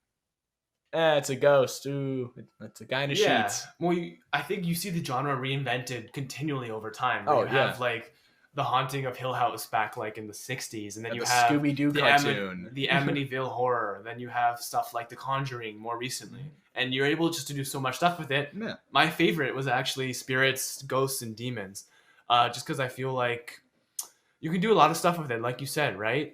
it's a ghost. Ooh, it's a guy in a sheets. Well, I think you see the genre reinvented continually over time. Oh, you have like The Haunting of Hill House back like in the 60s, and then you the have Scooby-Doo cartoon, the Amityville Horror. Then you have stuff like The Conjuring more recently, and you're able just to do so much stuff with it. Yeah. My favorite was actually spirits, ghosts, and demons, just because I feel like you can do a lot of stuff with it, like you said, right?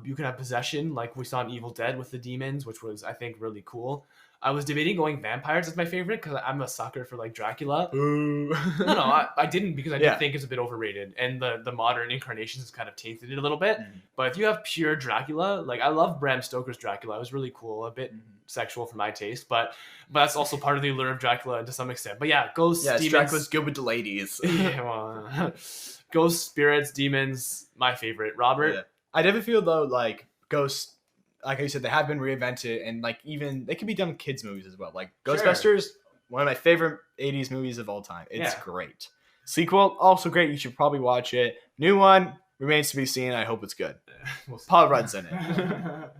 You can have possession, like we saw in Evil Dead with the demons, which was I think really cool. I was debating going vampires as my favorite because I'm a sucker for like Dracula. Ooh. No, I didn't because I did think it's a bit overrated, and the modern incarnations has kind of tainted it a little bit. But if you have pure Dracula, like I love Bram Stoker's Dracula, it was really cool, a bit sexual for my taste, but that's also part of the allure of Dracula to some extent. But yeah, ghosts, demons. Dracula's good with the ladies. Ghosts, spirits, demons, my favorite. Robert? Yeah. I definitely feel though like ghosts, like I said, they have been reinvented, and like even they can be done in kids movies as well. Like Ghostbusters, one of my favorite 80s movies of all time. It's great. Sequel, also great. You should probably watch it. New one remains to be seen. I hope it's good. Paul Rudd's in it.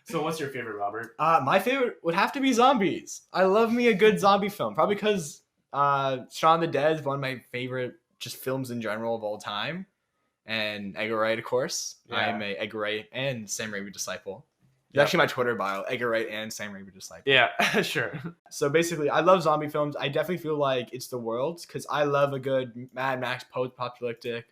So what's your favorite, Robert? My favorite would have to be zombies. I love me a good zombie film. Probably because Shaun the Dead is one of my favorite just films in general of all time. And Edgar Wright, of course. Yeah. I'm a Edgar Wright and Sam Raimi disciple. It's actually my Twitter bio, Edgar Wright and Sam Raimi disciple. Yeah, sure. So basically, I love zombie films. I definitely feel like it's the world because I love a good Mad Max post-apocalyptic,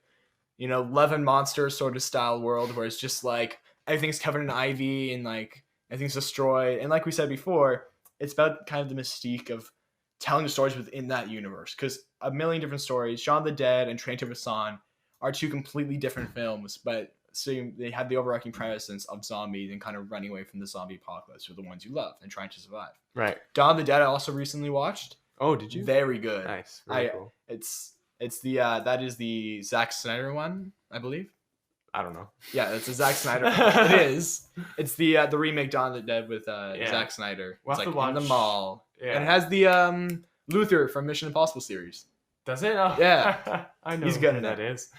Love and Monsters sort of style world where it's just like everything's covered in ivy and like everything's destroyed. And like we said before, it's about kind of the mystique of telling the stories within that universe because a million different stories, Shaun the Dead and Train to Busan, are two completely different films, but so they have the overarching premise of zombies and kind of running away from the zombie apocalypse for the ones you love and trying to survive. Right. Dawn of the Dead I also recently watched. Oh, did you? Very good. Nice. Very cool. It's the that is the Zack Snyder one, I believe. I don't know. Yeah, it's a Zack Snyder. It is. It's the remake Dawn of the Dead with Zack Snyder. We'll it's like in the mall. Yeah. And it has the Luther from Mission Impossible series. Does it? Oh, Yeah. I know He's good who in that it. is.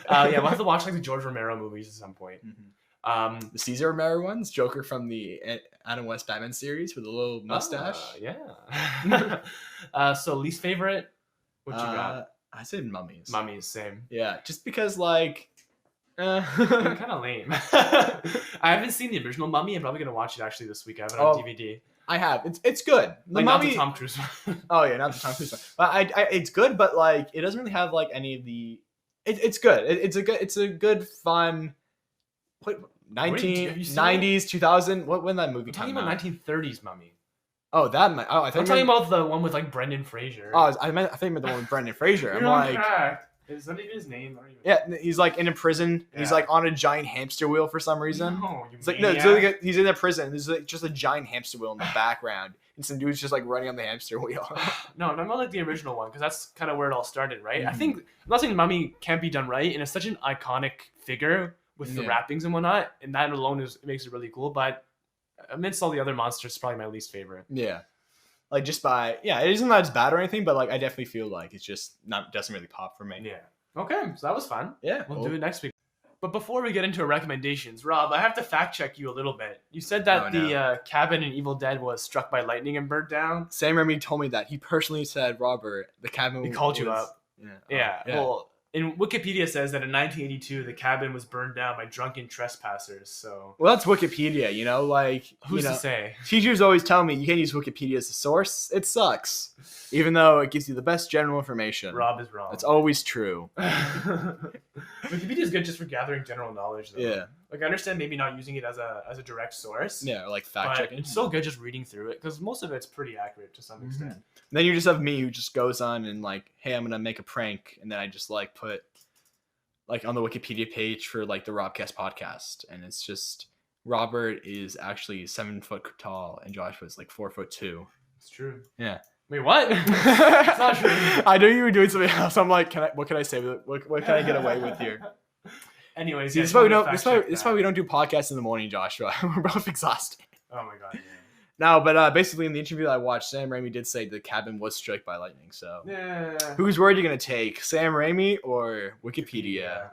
Yeah, we'll have to watch like the George Romero movies at some point. The Caesar Romero ones, Joker from the Adam West Batman series with a little mustache. Yeah. So least favorite? What you got? I said Mummies. Mummies, same. Yeah, just because like. Kind of lame. I haven't seen the original Mummy. I'm probably gonna watch it actually this week. I have it on DVD. I have. It's good. The Like Mummy. not the Tom Cruise one. Oh yeah, not the Tom Cruise one. But I it's good, but like it doesn't really have like any of the. It's good. It's a good fun. What Have you seen 1990s 2000? When that movie I'm talking came about out? 1930s Mummy. Oh, that might. Oh, I I'm think talking about the one with like Brendan Fraser. Oh, I think I meant the one with Brendan Fraser. I'm You're on like, track. Is that even his name? I don't even yeah, he's like in a prison. Yeah. He's like on a giant hamster wheel for some reason. No, you It's like no, it's maniac. like he's in a prison. There's like just a giant hamster wheel in the background, and some dude's just like running on the hamster wheel. No, I'm not like the original one because that's kind of where it all started, right? I Mhm. think I'm not saying Mummy can't be done right, and it's such an iconic figure with the Yeah. wrappings and whatnot, and that alone makes it really cool. But amidst all the other monsters, it's probably my least favorite. Yeah, like just by it isn't that it's bad or anything, but like I definitely feel like it's just not doesn't really pop for me. Yeah. Okay, so that was fun. Yeah, We'll cool. do it next week. But before we get into our recommendations, Rob, I have to fact check you a little bit. You said that Oh, no. the cabin in Evil Dead was struck by lightning and burnt down. Sam Raimi told me that he personally said, Robert, the cabin. He called you was- up. Yeah. Yeah. Yeah. Well, in Wikipedia says that in 1982 the cabin was burned down by drunken trespassers. So Well, that's Wikipedia, you know, like who's you know, to say? teachers always tell me you can't use Wikipedia as a source. It sucks, even though it gives you the best general information. Rob is wrong. That's always true. Wikipedia is good just for gathering general knowledge, though. Yeah, Like I understand maybe not using it as a direct source. yeah, or like fact But checking. it's so good just reading through it because most of it's pretty accurate to some Mhm. extent. Then you just have me who just goes on and like, hey, I'm gonna make a prank, and then I just like put like on the Wikipedia page for like the RobCast podcast, and it's just Robert is actually 7 foot tall and Joshua is like 4'2". It's true. Yeah. Wait, what? It's not true. I knew you were doing something else. I'm like, what can I say? What can I get away with here? Anyways, See, yeah, this is why we just don't. wanted to This fact check is why that. we don't do podcasts in the morning, Joshua. We're both exhausted. Oh my god. No, but basically in the interview that I watched, Sam Raimi did say the cabin was struck by lightning. So Yeah. whose word are you gonna take, Sam Raimi or Wikipedia?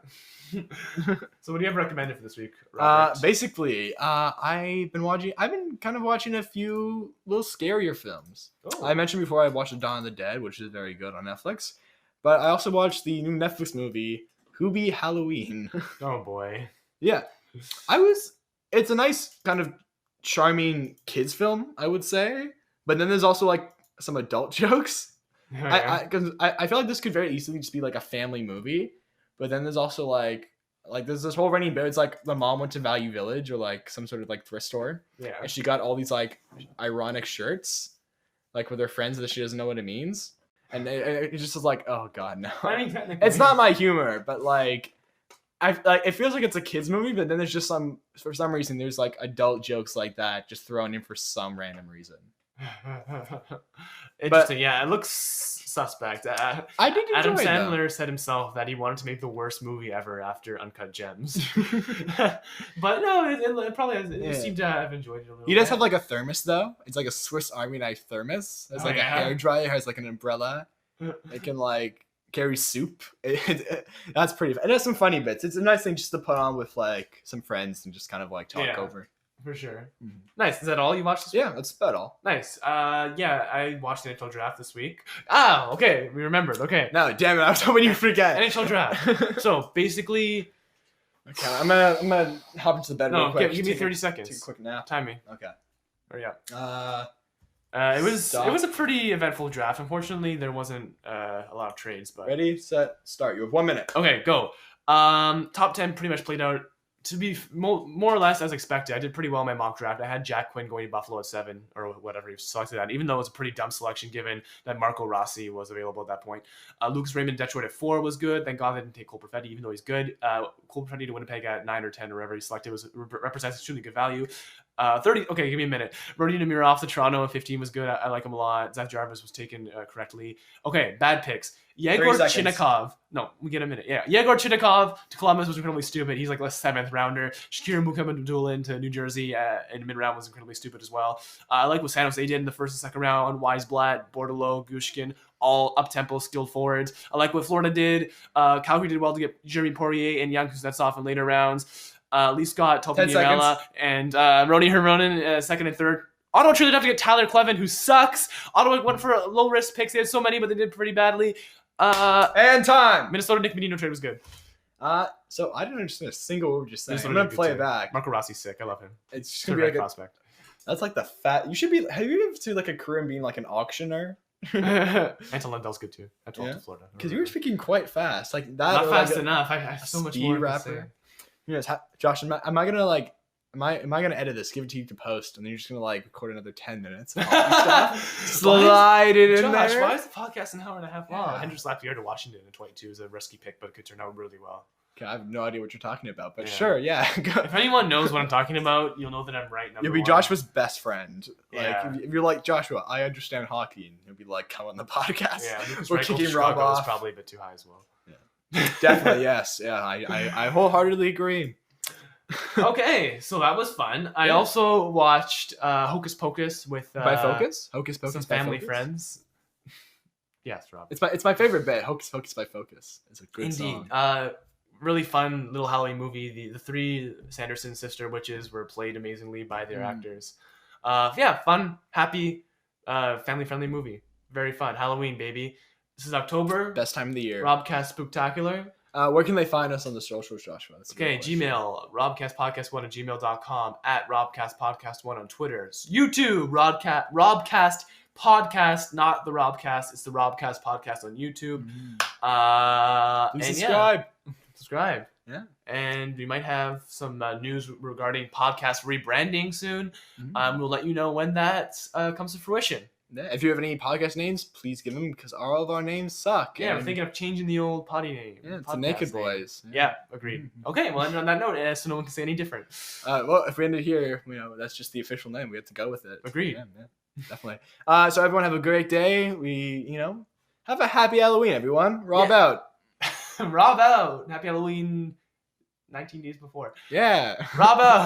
So what do you have recommended for this week, Robert? Basically, I've been kind of watching a few little scarier films. Oh. I mentioned before I watched Dawn of the Dead, which is very good on Netflix. But I also watched the new Netflix movie, Hubie Halloween. Oh boy. Yeah. It's a nice kind of charming kids film, I would say. But then there's also like some adult jokes. I feel like this could very easily just be like a family movie. But then there's also like there's this whole running bit. It's like the mom went to Value Village or like some sort of like thrift store, Yeah. and she got all these like ironic shirts, like with her friends that she doesn't know what it means, and it just is like, oh god, no. I mean, technically, It's not my humor, but like it feels like it's a kids movie, but then there's just for some reason there's like adult jokes like that just thrown in for some random reason. Interesting. Yeah, it looks suspect. I did enjoy Adam it, though. Sandler said himself that he wanted to make the worst movie ever after Uncut Gems. But no, it probably has, Yeah. you seem to have enjoyed it a little He does bit. have like a thermos though. It's like a Swiss Army knife thermos. It's Oh, like yeah? a hair dryer, has like an umbrella. It can like carry soup. That's pretty. It has some funny bits. It's a nice thing just to put on with like some friends and just kind of like talk Yeah. over. For sure. Mhm. Nice. Is that all you watched this week? Yeah, that's about all. Nice. Yeah, I watched the NHL draft this week. Ah, okay. We remembered. Okay. No, damn it! I was hoping you forget. NHL draft. So basically, Okay, I'm gonna hop into the bed real no, quick. give me Take 30 Take a seconds. quick nap. Time me. Okay. Hurry up. It It was a pretty eventful draft. Unfortunately, there wasn't a lot of trades, but ready, set, start. You have 1 minute. okay, go. Top 10 pretty much played out to be more or less as expected. I did pretty well in my mock draft. I had Jack Quinn going to Buffalo at 7 or whatever he selected that, even though it was a pretty dumb selection given that Marco Rossi was available at that point. Lucas Raymond Detroit at 4 was good. Thank God they didn't take Cole Perfetti, even though he's good. Cole Perfetti to Winnipeg at 9 or 10 or wherever he selected represents extremely good value. 30. Okay, give me a minute. Brody Namirov, the Toronto 15 was good. I like him a lot. Zach Jarvis was taken correctly. Okay, bad picks. Yegor 30 seconds. Chinnikov. No, we get a minute. Yeah, Yegor Chinnikov to Columbus was incredibly stupid. He's like a 7th rounder. Shakira Mukhamadullin to New Jersey in mid-round was incredibly stupid as well. I like what San Jose did in the first and second round. Weisblatt, Bordelot, Gushkin, all up-tempo skilled forwards. I like what Florida did. Calgary did well to get Jeremy Poirier and Jan Kuznetsov in later rounds. Lee Scott, Topi 10 seconds. Niemela, and Roni Hirvonen second and third. Ottawa traded up to get Tyler Clevin, who sucks. Ottawa went for low-risk picks. They had so many, but they did pretty badly. And time. Minnesota Nick Medino trade was good. So I didn't understand a single word you're saying. Minnesota I'm gonna did play good it too. back. Marco Rossi's sick. I love him. It's just He's a gonna be great like prospect. that's like the fat. You should be. Have you ever seen like a career in being like an auctioneer? Anton Lundell's good too. I told Yeah. to Florida. Because you were speaking quite fast, like that. Not or fast like enough. I have so much speed more to rapper. say. Yes, Josh. Am I gonna like? Am I gonna edit this? Give it to you to post, and then you're just gonna like record another 10 minutes. Of stuff. Slide it in Josh, there. why is the podcast an hour and a half long? Yeah. Hendricks Lapierre to Washington in 22 is a risky pick, but it could turn out really well. Okay, I have no idea what you're talking about, but Yeah. sure, yeah. If anyone knows what I'm talking about, you'll know that I'm right. You'll be one. Joshua's best friend. Like Yeah. if you're like Joshua, I understand hockey, and he'll be like, come on the podcast. Yeah, Lucas We're Reichel kicking to Rob Chicago is off. probably a bit too high as well. Definitely, yes. Yeah, I wholeheartedly agree. Okay, so that was fun. I Yeah. also watched Hocus Pocus with By Focus? Hocus Pocus some by family Focus? friends. Yes, Rob. It's my favorite bit. Hocus Pocus by Focus. It's a good Indeed. song. Really fun little Halloween movie. The three Sanderson sister witches were played amazingly by their actors. Yeah, fun, happy, family-friendly movie. Very fun. Halloween, baby. This is October. Best time of the year. Robcast Spooktacular. Where can they find us on the socials, Joshua? That's a good Okay, question. Gmail, robcastpodcast1@gmail.com, at robcastpodcast1 on Twitter. YouTube, Robcast Podcast, not the Robcast. It's the Robcast Podcast on YouTube. Please And subscribe. Yeah, subscribe. Yeah. And we might have some news regarding podcast rebranding soon. We'll let you know when that comes to fruition. Yeah, if you have any podcast names, please give them because all of our names suck. Yeah, we're And- thinking of changing the old potty name. Yeah, it's podcast the Naked name. Boys. Yeah, agreed. Okay, well, and on that note, so no one can say any different. Well, if we end it here, that's just the official name. We have to go with it. Agreed. Yeah, definitely. So everyone have a great day. We, have a happy Halloween, everyone. Rob Yeah. out. Rob out. Happy Halloween 19 days before. Yeah. Rob out.